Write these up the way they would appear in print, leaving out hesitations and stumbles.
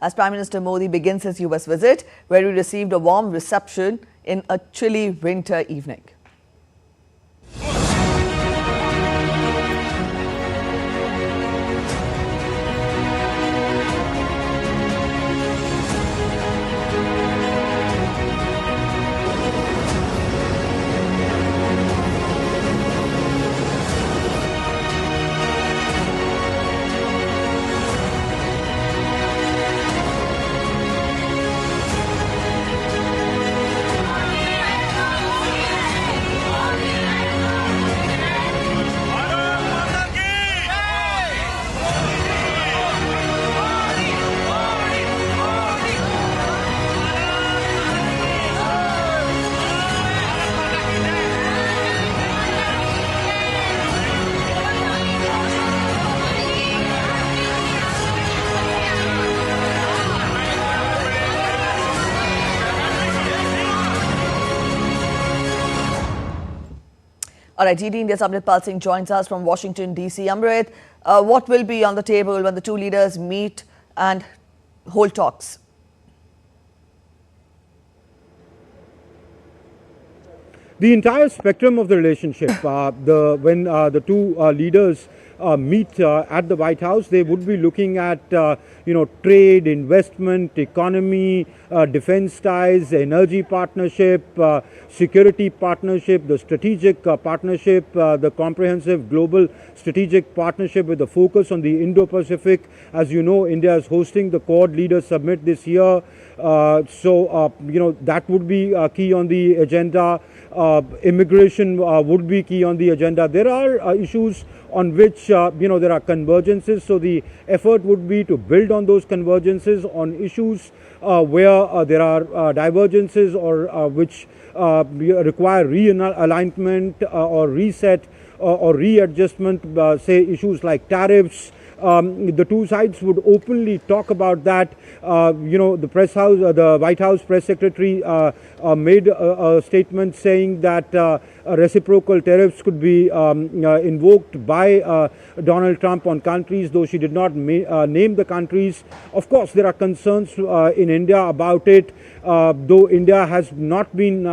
as Prime Minister Modi begins his US visit, where he received a warm reception in a chilly winter evening. All right, GD India's Amrit Pal Singh joins us from Washington, D.C. Amrit, what will be on the table when the two leaders meet and hold talks? The entire spectrum of the relationship, when the two leaders meet at the White House, they would be looking at, trade, investment, economy, defense ties, energy partnership, security partnership, the strategic partnership, the comprehensive global strategic partnership with a focus on the Indo-Pacific. As you know, India is hosting the Quad Leaders Summit this year. That would be key on the agenda. Immigration would be key on the agenda. There are issues on which there are convergences, so the effort would be to build on those convergences on issues where there are divergences or which require realignment or reset or readjustment, say issues like tariffs. The two sides would openly talk about that. The White House press secretary made a statement saying that reciprocal tariffs could be invoked by Donald Trump on countries, though she did not name the countries. Of course, there are concerns in India about it, though India has not been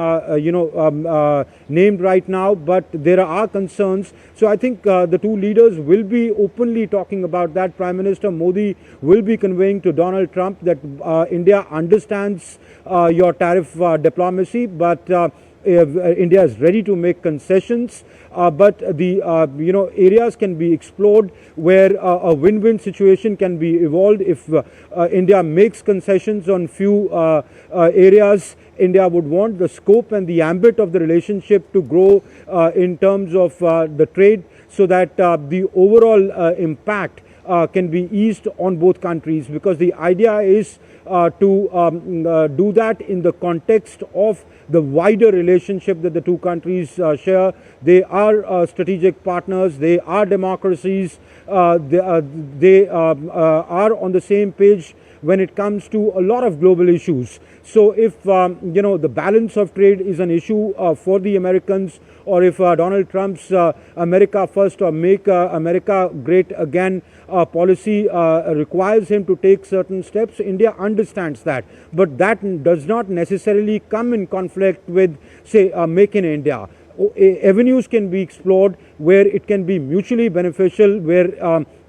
named right now, but there are concerns. So I think the two leaders will be openly talking about that. Prime Minister Modi will be conveying to Donald Trump that India understands your tariff diplomacy, but India is ready to make concessions, but the areas can be explored where a win-win situation can be evolved. If India makes concessions on few areas, India would want the scope and the ambit of the relationship to grow in terms of the trade, so that the overall impact can be eased on both countries, because the idea is to do that in the context of the wider relationship that the two countries share. They are strategic partners, they are democracies, they are on the same page when it comes to a lot of global issues. So if the balance of trade is an issue for the Americans, or if Donald Trump's America First or Make America Great Again policy requires him to take certain steps, India understands that. But that does not necessarily come in conflict with, say, Make in India. Avenues can be explored where it can be mutually beneficial, where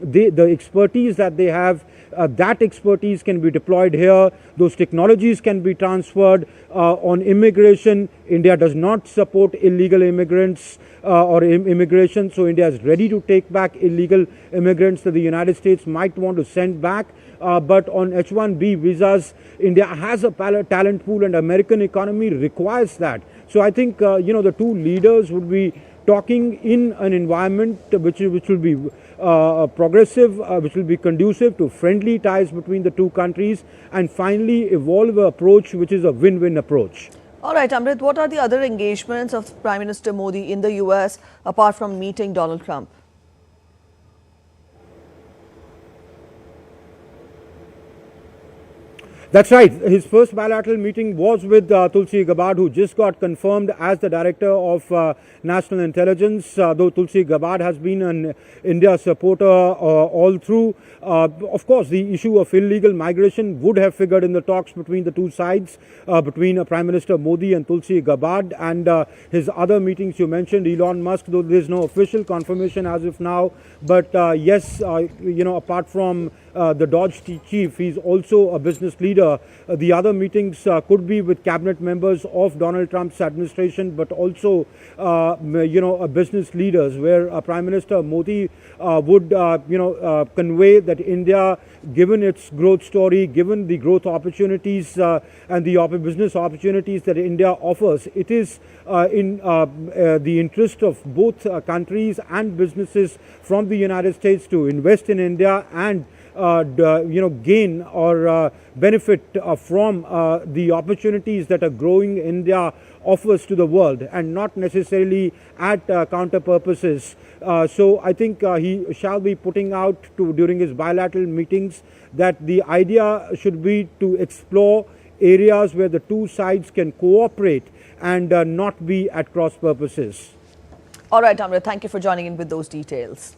the expertise that they have, that expertise can be deployed here. Those technologies can be transferred. On immigration, India does not support illegal immigrants or immigration, so India is ready to take back illegal immigrants that the United States might want to send back. But on H-1B visas, India has a talent pool, and American economy requires that. So I think the two leaders would be talking in an environment which will be progressive, which will be conducive to friendly ties between the two countries, and finally evolve an approach which is a win-win approach. All right, Amrit, what are the other engagements of Prime Minister Modi in the US apart from meeting Donald Trump? That's right. His first bilateral meeting was with Tulsi Gabbard, who just got confirmed as the Director of National Intelligence. Though Tulsi Gabbard has been an India supporter all through. Of course, the issue of illegal migration would have figured in the talks between the two sides, between Prime Minister Modi and Tulsi Gabbard. And his other meetings, you mentioned Elon Musk, though there is no official confirmation as of now. But yes, apart from the Dodge chief, he's also a business leader. The other meetings could be with cabinet members of Donald Trump's administration, but also, business leaders, where Prime Minister Modi would, convey that India, given its growth story, given the growth opportunities and the business opportunities that India offers, it is in the interest of both countries and businesses from the United States to invest in India and gain or benefit from the opportunities that a growing India offers to the world, and not necessarily at counter purposes. So I think he shall be putting out during his bilateral meetings that the idea should be to explore areas where the two sides can cooperate and not be at cross purposes. All right, Amrit, thank you for joining in with those details.